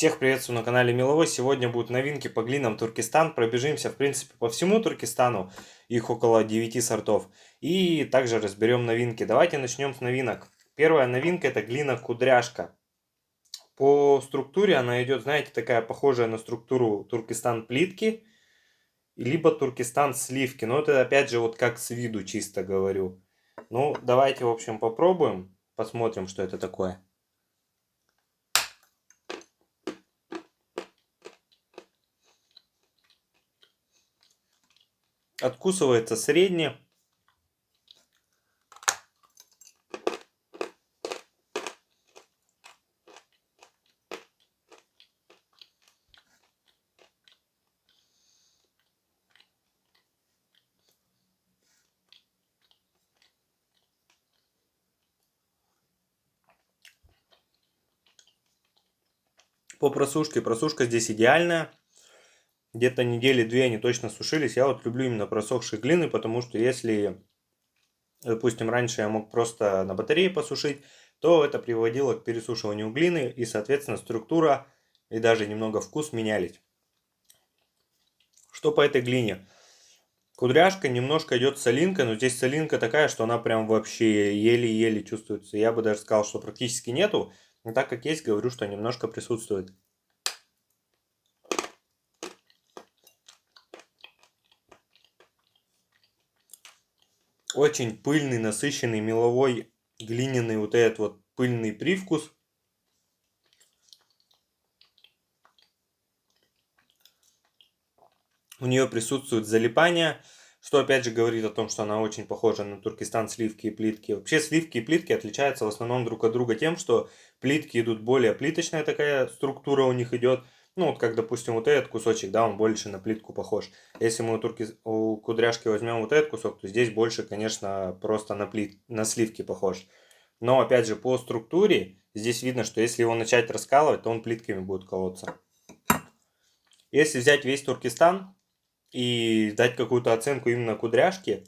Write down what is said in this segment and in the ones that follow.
Всех приветствую на канале Меловой. Сегодня будут новинки по глинам Туркестан. Пробежимся, в принципе, по всему Туркестану. Их около 9 сортов. И также разберем новинки. Давайте начнем с новинок. Первая новинка — это глина Кудряшка. По структуре она идет, знаете, такая похожая на структуру Туркестан плитки, либо Туркестан сливки. Но это опять же вот как с виду чисто говорю. Ну, давайте, в общем, попробуем. Посмотрим, что это такое. Откусывается средне. По просушке. Просушка здесь идеальная. Где-то недели две они точно сушились. Я вот люблю именно просохшие глины, потому что если, допустим, раньше я мог просто на батарее посушить, то это приводило к пересушиванию глины, и, соответственно, структура и даже немного вкус менялись. Что по этой глине? Кудряшка немножко идет солинка, но здесь солинка такая, что она прям вообще еле-еле чувствуется. Я бы даже сказал, что практически нету, но так как есть, говорю, что немножко присутствует. Очень пыльный, насыщенный, меловой, глиняный вот этот вот пыльный привкус. У нее присутствует залипание, что опять же говорит о том, что она очень похожа на Туркестан сливки и плитки. Вообще сливки и плитки отличаются в основном друг от друга тем, что плитки идут более плиточная такая структура у них идет. Ну вот как, допустим, вот этот кусочек, да, он больше на плитку похож. Если мы у кудряшки возьмем вот этот кусок, то здесь больше, конечно, просто на сливки похож. Но опять же по структуре здесь видно, что если его начать раскалывать, то он плитками будет колоться. Если взять весь Туркестан и дать какую-то оценку именно кудряшке,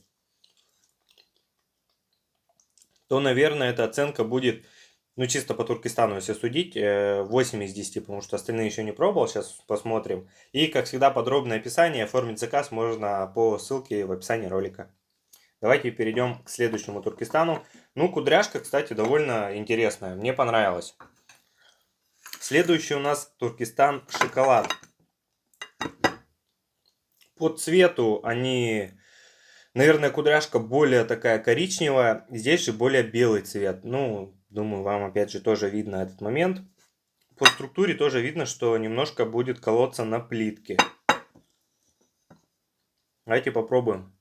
то, наверное, эта оценка будет, ну, чисто по Туркестану, если судить, 8 из 10, потому что остальные еще не пробовал, сейчас посмотрим. И, как всегда, подробное описание, оформить заказ можно по ссылке в описании ролика. Давайте перейдем к следующему Туркестану. Ну, кудряшка, кстати, довольно интересная, мне понравилось. Следующий у нас Туркестан шоколад. По цвету они, наверное, кудряшка более такая коричневая, здесь же более белый цвет. Ну, думаю, вам опять же тоже видно этот момент. По структуре тоже видно, что немножко будет колоться на плитке. Давайте попробуем.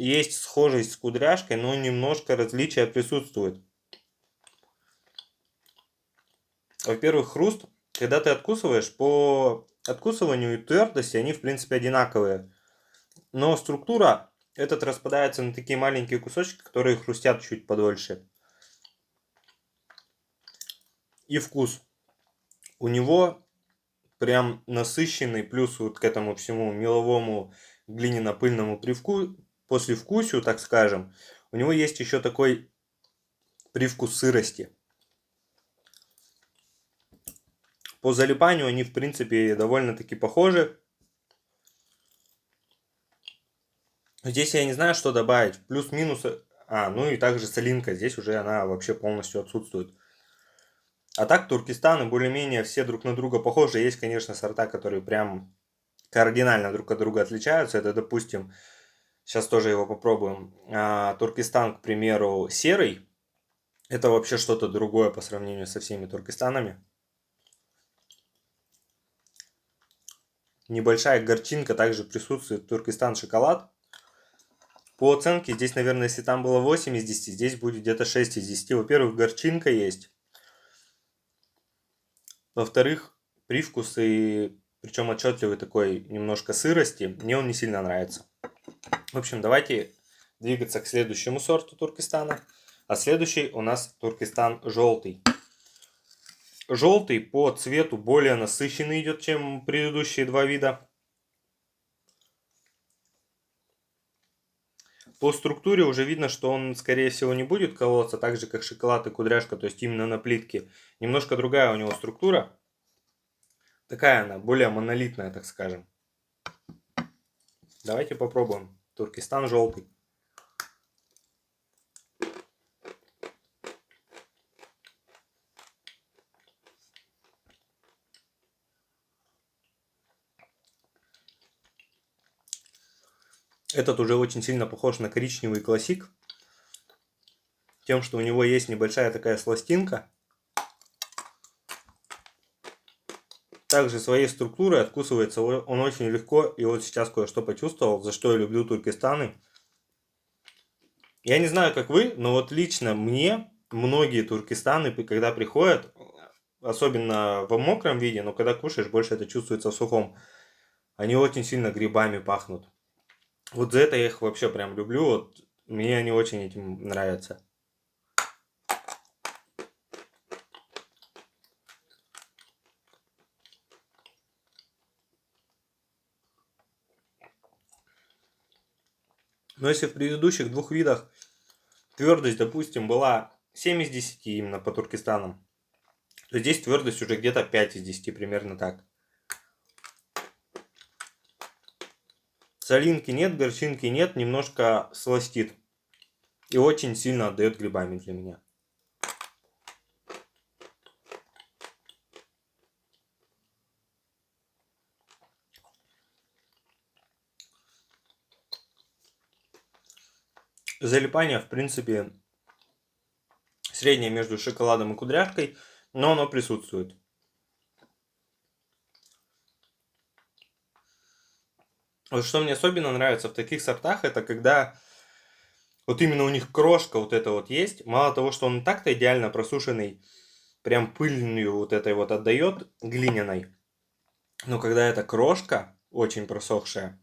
Есть схожесть с кудряшкой, но немножко различия присутствует. Во-первых, хруст, когда ты откусываешь, по откусыванию и твердости они в принципе одинаковые. Но структура, этот распадается на такие маленькие кусочки, которые хрустят чуть подольше. И вкус. У него прям насыщенный, плюс вот к этому всему меловому глиняно-пыльному послевкусию, так скажем, у него есть еще такой привкус сырости. По залипанию они, в принципе, довольно-таки похожи. Здесь я не знаю, что добавить. Плюс-минус. Ну и также солинка. Здесь уже она вообще полностью отсутствует. А так Туркестан более-менее все друг на друга похожи. Есть, конечно, сорта, которые прям кардинально друг от друга отличаются. Это, допустим, сейчас тоже его попробуем. Туркестан, к примеру, серый. Это вообще что-то другое по сравнению со всеми Туркестанами. Небольшая горчинка также присутствует. Туркестан шоколад. По оценке здесь, наверное, если там было 8 из 10, здесь будет где-то 6 из 10. Во-первых, горчинка есть. Во-вторых, привкус, и причем отчетливый такой немножко сырости. Мне он не сильно нравится. В общем, давайте двигаться к следующему сорту Туркестана. А следующий у нас Туркестан желтый. Желтый по цвету более насыщенный идет, чем предыдущие два вида. По структуре уже видно, что он, скорее всего, не будет колоться так же, как шоколад и кудряшка, то есть именно на плитке. Немножко другая у него структура. Такая она, более монолитная, так скажем. Давайте попробуем. Туркестан желтый. Этот уже очень сильно похож на коричневый классик. Тем, что у него есть небольшая такая сластинка. Также своей структурой откусывается он очень легко. И вот сейчас кое-что почувствовал, за что я люблю Туркестаны. Я не знаю, как вы, но вот лично мне многие Туркестаны, когда приходят, особенно в мокром виде, но когда кушаешь, больше это чувствуется в сухом, они очень сильно грибами пахнут. Вот за это я их вообще прям люблю. Вот мне они очень этим нравятся. Но если в предыдущих двух видах твердость, допустим, была 7 из 10 именно по Туркестанам, то здесь твердость уже где-то 5 из 10, примерно так. Солинки нет, горчинки нет, немножко сластит. И очень сильно отдает грибами для меня. Залипание, в принципе, среднее между шоколадом и кудряшкой, но оно присутствует. Вот что мне особенно нравится в таких сортах, это когда вот именно у них крошка вот эта вот есть. Мало того, что он так-то идеально просушенный, прям пыльную вот этой вот отдает, глиняной. Но когда эта крошка очень просохшая,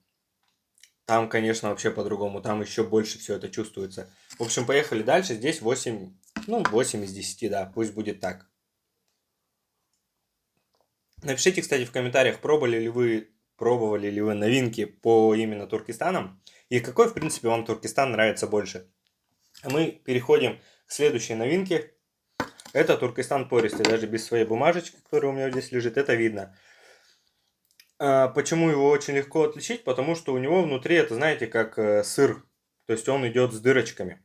там, конечно, вообще по-другому. Там еще больше все это чувствуется. В общем, поехали дальше. Здесь 8, 8 из 10, да, пусть будет так. Напишите, кстати, в комментариях, пробовали ли вы новинки по именно Туркестанам. И какой, в принципе, вам Туркестан нравится больше. А мы переходим к следующей новинке. Это Туркестан пористый. Даже без своей бумажечки, которая у меня здесь лежит, это видно. Почему его очень легко отличить? Потому что у него внутри, это знаете, как сыр. То есть он идет с дырочками.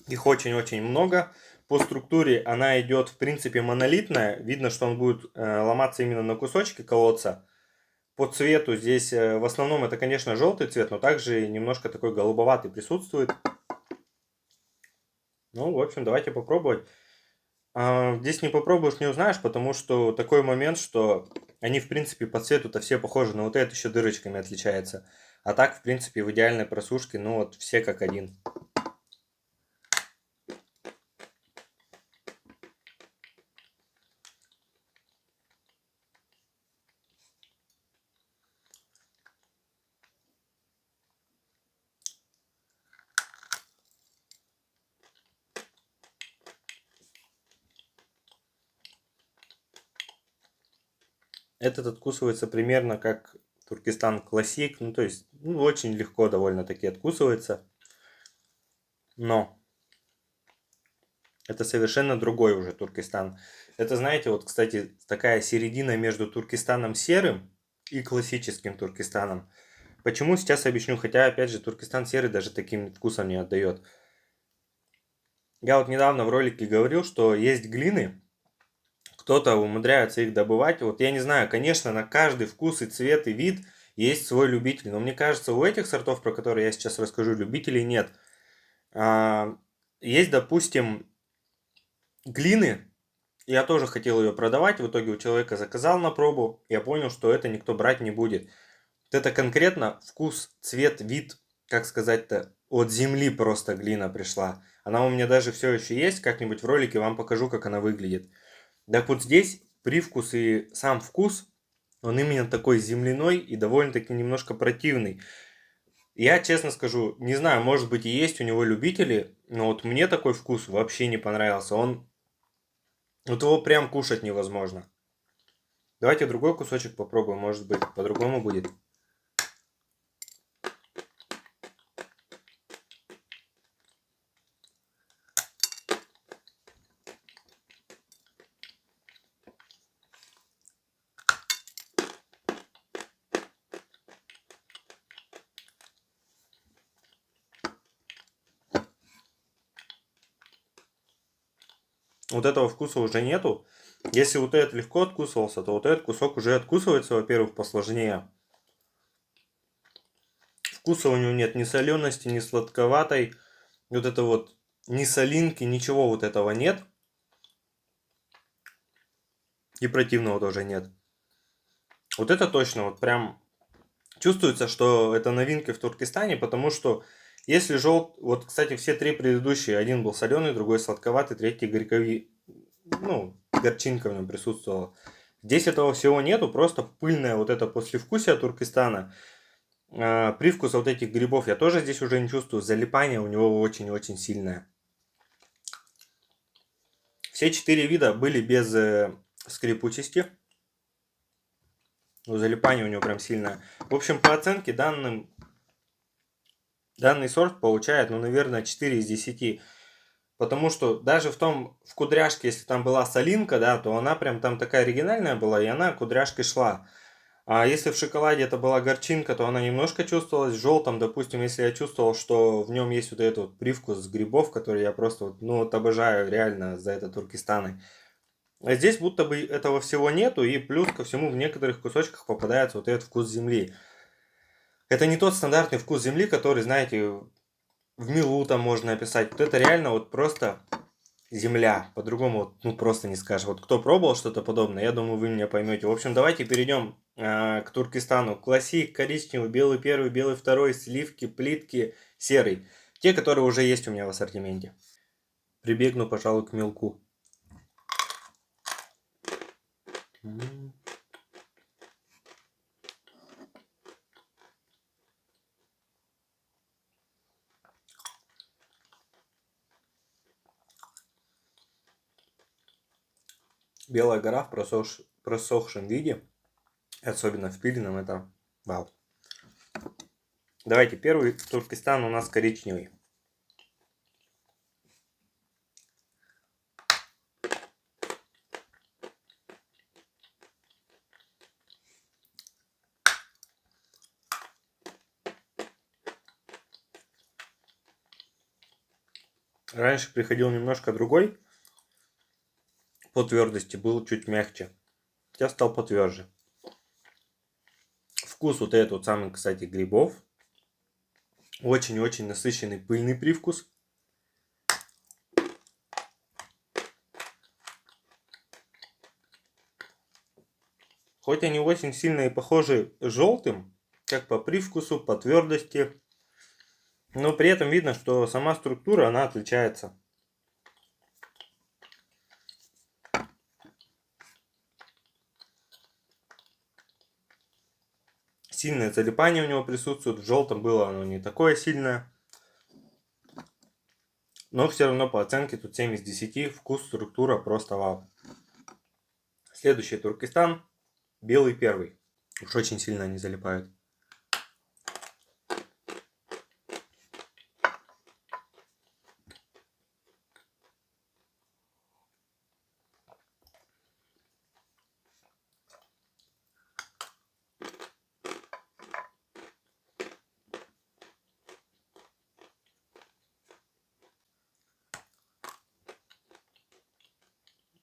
Их очень-очень много. По структуре она идет, в принципе, монолитная. Видно, что он будет ломаться именно на кусочки, колоться. По цвету здесь в основном это, конечно, желтый цвет, но также немножко такой голубоватый присутствует. Ну, в общем, давайте попробовать. Здесь не попробуешь, не узнаешь, потому что такой момент, что они, в принципе, по цвету-то все похожи, но вот это еще дырочками отличается. А так, в принципе, в идеальной просушке, ну вот все как один. Этот откусывается примерно как Туркестан классик, ну то есть очень легко довольно-таки откусывается. Но это совершенно другой уже Туркестан. Это, знаете, вот, кстати, такая середина между Туркестаном серым и классическим Туркестаном. Почему, сейчас объясню, хотя, опять же, Туркестан серый даже таким вкусом не отдает. Я вот недавно в ролике говорил, что есть глины, кто-то умудряется их добывать. Вот я не знаю, конечно, на каждый вкус и цвет и вид есть свой любитель. Но мне кажется, у этих сортов, про которые я сейчас расскажу, любителей нет. Есть, допустим, глины. Я тоже хотел ее продавать. В итоге у человека заказал на пробу. Я понял, что это никто брать не будет. Вот это конкретно вкус, цвет, вид, как сказать-то, от земли просто глина пришла. Она у меня даже все еще есть. Как-нибудь в ролике вам покажу, как она выглядит. Так вот здесь привкус и сам вкус, он именно такой земляной и довольно-таки немножко противный. Я честно скажу, не знаю, может быть и есть у него любители, но вот мне такой вкус вообще не понравился. Вот его прям кушать невозможно. Давайте другой кусочек попробуем, может быть по-другому будет. Вот этого вкуса уже нету. Если вот этот легко откусывался, то вот этот кусок уже откусывается, во-первых, посложнее. Вкуса у него нет ни солености, ни сладковатой. Вот это вот ни солинки, ничего вот этого нет. И противного тоже нет. Вот это точно, вот прям чувствуется, что это новинка в Туркестане, потому что если вот, кстати, все три предыдущие, один был соленый, другой сладковатый, третий горчинка в нем присутствовала. Здесь этого всего нету, просто пыльное вот это послевкусие Туркестана. Привкус вот этих грибов я тоже здесь уже не чувствую, залипание у него очень-очень сильное. Все 4 вида были без скрипучести. Залипание у него прям сильное. В общем, по оценке данный сорт получает, наверное, 4 из 10. Потому что даже в кудряшке, если там была солинка, да, то она прям там такая оригинальная была, и она кудряшкой шла. А если в шоколаде это была горчинка, то она немножко чувствовалась. В желтом, допустим, если я чувствовал, что в нем есть вот этот вот привкус грибов, который я просто обожаю реально за это Туркестаны. А здесь будто бы этого всего нету, и плюс ко всему в некоторых кусочках попадается вот этот вкус земли. Это не тот стандартный вкус земли, который, знаете, в милу там можно описать. Вот это реально вот просто земля. По-другому просто не скажешь. Вот кто пробовал что-то подобное, я думаю, вы меня поймете. В общем, давайте перейдем к Туркестану. Классик, коричневый, белый первый, белый второй, сливки, плитки, серый. Те, которые уже есть у меня в ассортименте. Прибегну, пожалуй, к мелку. Белая гора в просохшем виде, особенно в пиленном, это вау. Давайте, первый Туркестан у нас коричневый. Раньше приходил немножко другой, по твердости был чуть мягче. Сейчас стал потверже. Вкус вот этот вот самый, кстати, грибов. Очень-очень насыщенный пыльный привкус. Хоть они очень сильно и похожи с желтым, как по привкусу, по твердости, но при этом видно, что сама структура, она отличается. Сильное залипание у него присутствует. В желтом было оно не такое сильное. Но все равно по оценке тут 7 из 10. Вкус, структура просто вау. Следующий Туркестан. Белый первый. Уж очень сильно они залипают.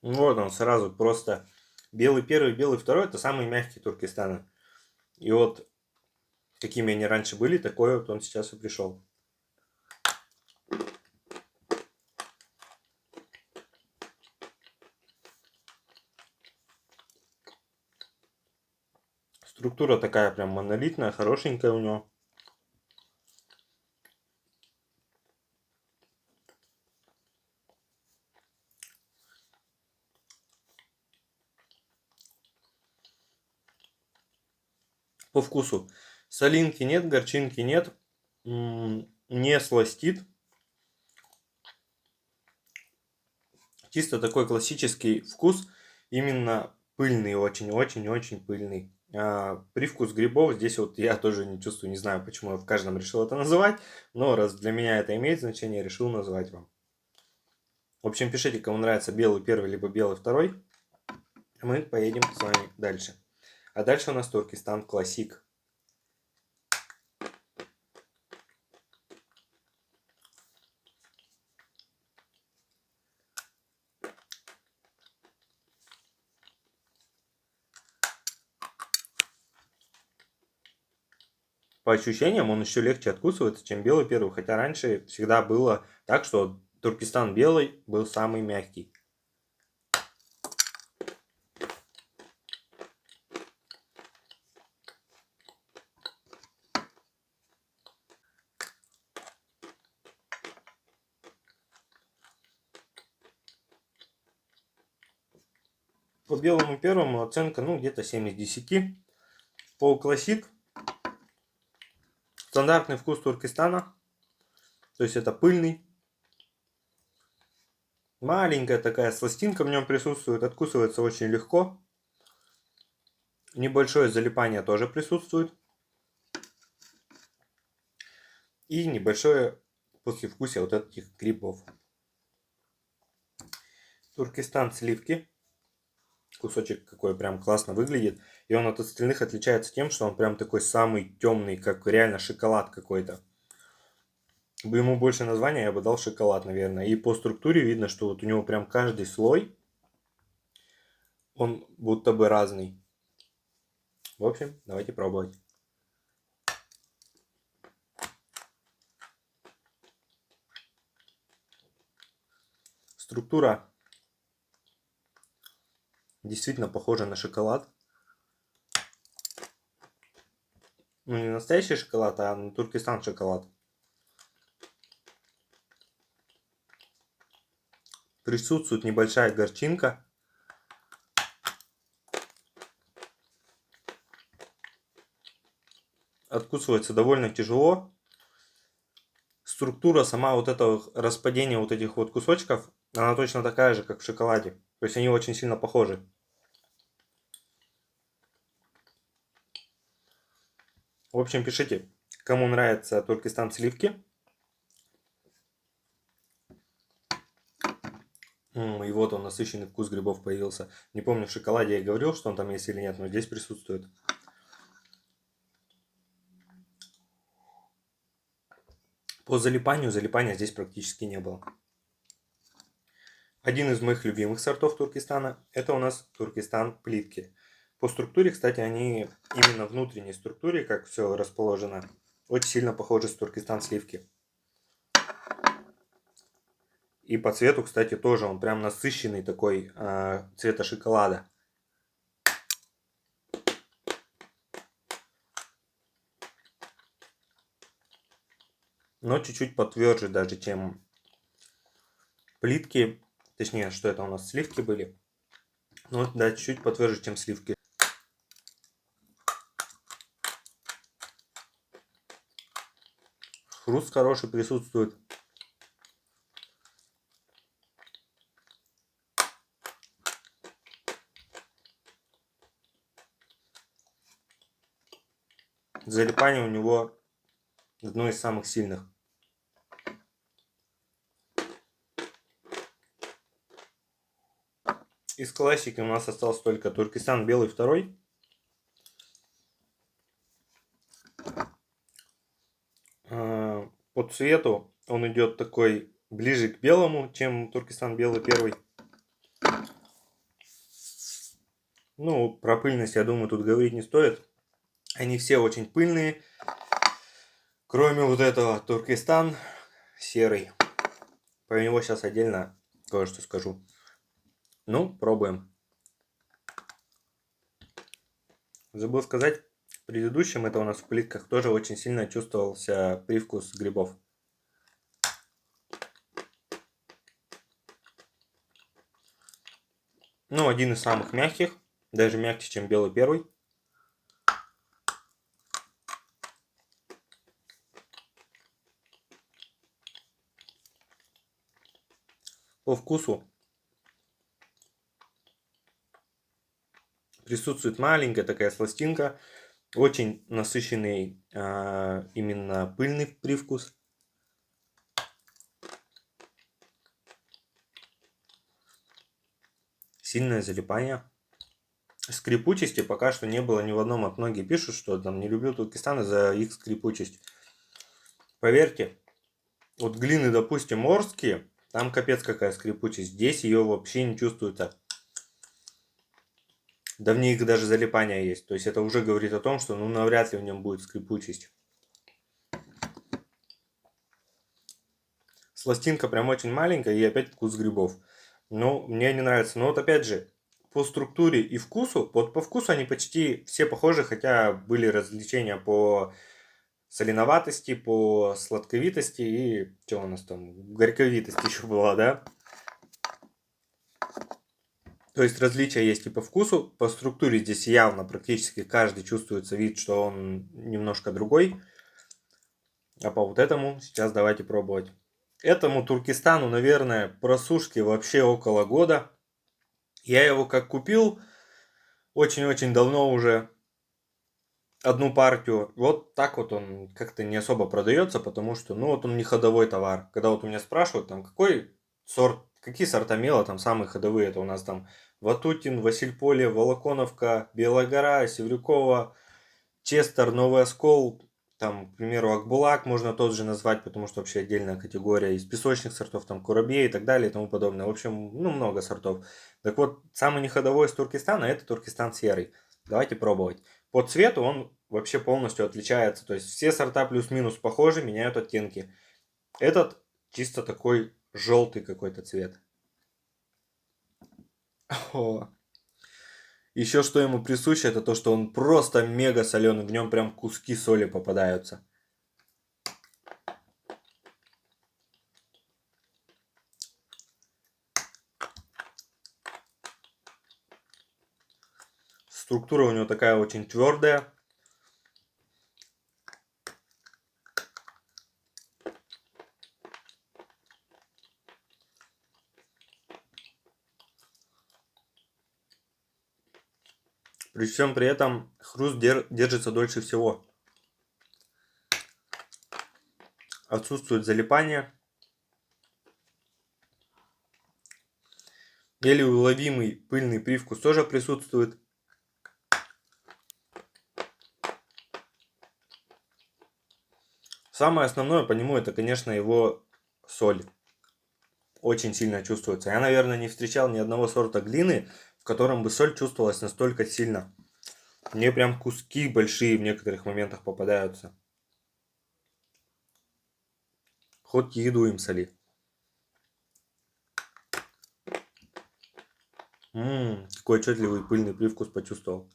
Вот он сразу просто белый первый, белый второй. Это самый мягкий Туркестан. И вот какими они раньше были, такой вот он сейчас и пришел. Структура такая прям монолитная, хорошенькая у него. По вкусу солинки нет, горчинки нет. Не сластит. Чисто такой классический вкус, именно пыльный, очень-очень-очень пыльный. Привкус грибов здесь вот я тоже не чувствую, не знаю, почему я в каждом решил это называть, но раз для меня это имеет значение, решил назвать вам. В общем, пишите, кому нравится белый первый, либо белый второй. Мы поедем с вами дальше. А дальше у нас Туркестан Классик. По ощущениям он еще легче откусывается, чем белый первый, хотя раньше всегда было так, что Туркестан белый был самый мягкий. По белому первому оценка, ну, где-то 7 из 10. По классик стандартный вкус Туркестана. То есть это пыльный. Маленькая такая сластинка в нем присутствует. Откусывается очень легко. Небольшое залипание тоже присутствует. И небольшое послевкусие вот этих грибов. Туркестан сливки. Кусочек какой прям классно выглядит. И он от остальных отличается тем, что он прям такой самый темный, как реально шоколад какой-то. Бы ему больше названия, я бы дал шоколад, наверное. И по структуре видно, что вот у него прям каждый слой, он будто бы разный. В общем, давайте пробовать. Структура действительно похожа на шоколад. Ну, не настоящий шоколад, а на Туркестан шоколад. Присутствует небольшая горчинка. Откусывается довольно тяжело. Структура, сама вот это распадение вот этих вот кусочков, она точно такая же, как в шоколаде. То есть они очень сильно похожи. В общем, пишите, кому нравится Туркестан сливки. И вот он, насыщенный вкус грибов появился. Не помню, в шоколаде я говорил, что он там есть или нет, но здесь присутствует. По залипанию, залипания здесь практически не было. Один из моих любимых сортов Туркестана, это у нас Туркестан плитки. По структуре, кстати, они именно внутренней структуре, как все расположено, очень сильно похожи с Туркестан сливки. И по цвету, кстати, тоже он прям насыщенный такой, цвета шоколада. Но чуть-чуть потверже даже, чем плитки. Точнее, что это у нас, сливки были. Ну, да, чуть-чуть потверже, чем сливки. Хруст хороший присутствует. Залипание у него одно из самых сильных. Из классики у нас остался только Туркестан белый второй. По цвету он идет такой ближе к белому, чем Туркестан белый первый. Ну, про пыльность, я думаю, тут говорить не стоит. Они все очень пыльные. Кроме вот этого Туркестан серый. Про него сейчас отдельно кое-что скажу. Ну, пробуем. Забыл сказать, в предыдущем, это у нас в плитках, тоже очень сильно чувствовался привкус грибов. Ну, один из самых мягких, даже мягче, чем белый первый. По вкусу присутствует маленькая такая сластинка, очень насыщенный именно пыльный привкус. Сильное залипание. Скрипучести пока что не было ни в одном, от многие пишут, что там не люблю Туркестан из-за их скрипучесть. Поверьте, вот глины, допустим, орские, там капец какая скрипучесть. Здесь ее вообще не чувствуется. Да в них даже залипание есть. То есть это уже говорит о том, что ну навряд ли в нем будет скрипучесть. Сластинка прям очень маленькая и опять вкус грибов. Ну, мне не нравится. Но вот опять же, по структуре и вкусу, вот по вкусу они почти все похожи, хотя были различия по соленоватости, по сладковитости и что у нас там, горьковитости еще была, да? То есть различия есть и по вкусу, по структуре здесь явно практически каждый чувствуется вид, что он немножко другой. А по вот этому сейчас давайте пробовать. Этому Туркестану, наверное, просушки вообще около года. Я его как купил очень-очень давно уже, одну партию. Вот так вот он как-то не особо продается, потому что, ну, вот он не ходовой товар. Когда вот у меня спрашивают, там, какой сорт, какие сорта мела там самые ходовые, это у нас там Ватутин, Васильполе, Волоконовка, Белая гора, Севрюкова, Честер, Новый Оскол, там, к примеру, Акбулак можно тот же назвать, потому что вообще отдельная категория. Из песочных сортов, там, Курабье и так далее и тому подобное. В общем, ну, много сортов. Так вот, самый неходовой из Туркестана, это Туркестан серый. Давайте пробовать. По цвету он вообще полностью отличается. То есть все сорта плюс-минус похожи, меняют оттенки. Этот чисто такой желтый какой-то цвет. О. Еще что ему присуще, это то, что он просто мега соленый. В нем прям куски соли попадаются. Структура у него такая очень твердая. При всем при этом хруст держится дольше всего. Отсутствует залипание. Еле уловимый пыльный привкус тоже присутствует. Самое основное по нему это, конечно, его соль. Очень сильно чувствуется. Я, наверное, не встречал ни одного сорта глины, в котором бы соль чувствовалась настолько сильно. Мне прям куски большие в некоторых моментах попадаются. Хоть еду им соли. Какой отчетливый пыльный привкус почувствовал.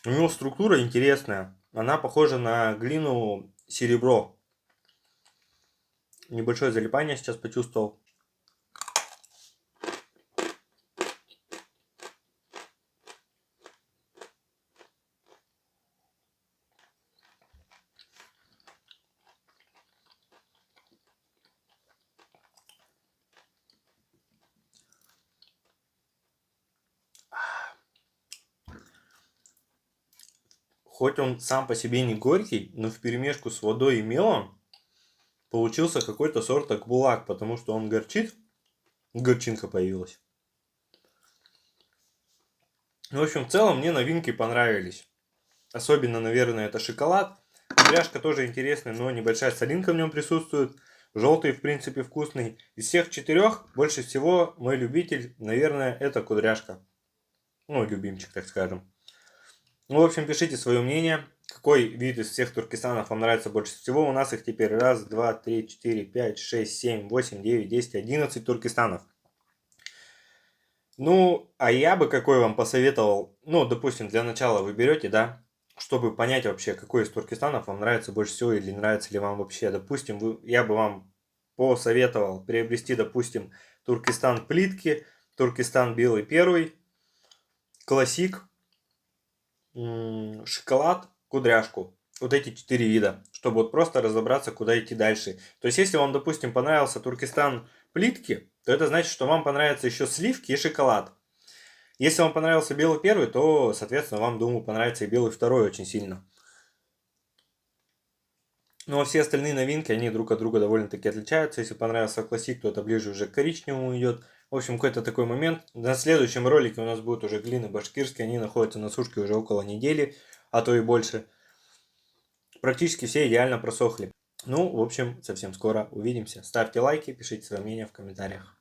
У него структура интересная. Она похожа на глину серебро. Небольшое залипание сейчас почувствовал. Хоть он сам по себе не горький, но вперемешку с водой и мелом получился какой-то сорт акбулак, потому что он горчит, горчинка появилась. В общем, в целом мне новинки понравились. Особенно, наверное, это шоколад. Кудряшка тоже интересный, но небольшая солинка в нем присутствует. Желтый, в принципе, вкусный. Из всех четырех, больше всего мой любитель, наверное, это кудряшка. Ну, любимчик, так скажем. Ну, в общем, пишите свое мнение. Какой вид из всех Туркестанов вам нравится больше всего? У нас их теперь 1, 2, 3, 4, 5, 6, 7, 8, 9, 10, 11 Туркестанов. Ну, а я бы какой вам посоветовал, ну, допустим, для начала вы берете, да, чтобы понять вообще, какой из Туркестанов вам нравится больше всего или нравится ли вам вообще. Допустим, я бы вам посоветовал приобрести, допустим, Туркестан плитки, Туркестан белый первый, классик, шоколад, кудряшку. вот эти 4 вида, чтобы вот просто разобраться, куда идти дальше. То есть, если вам, допустим, понравился Туркестан плитки, то это значит, что вам понравятся еще сливки и шоколад. Если вам понравился белый первый, то, соответственно, вам, думаю, понравится и белый второй очень сильно. Ну а все остальные новинки, они друг от друга довольно-таки отличаются. Если понравился классик, то это ближе уже к коричневому идет. В общем, какой-то такой момент. На следующем ролике у нас будут уже глины башкирские. Они находятся на сушке уже около недели, а то и больше. Практически все идеально просохли. Ну, в общем, совсем скоро увидимся. Ставьте лайки, пишите свое мнение в комментариях.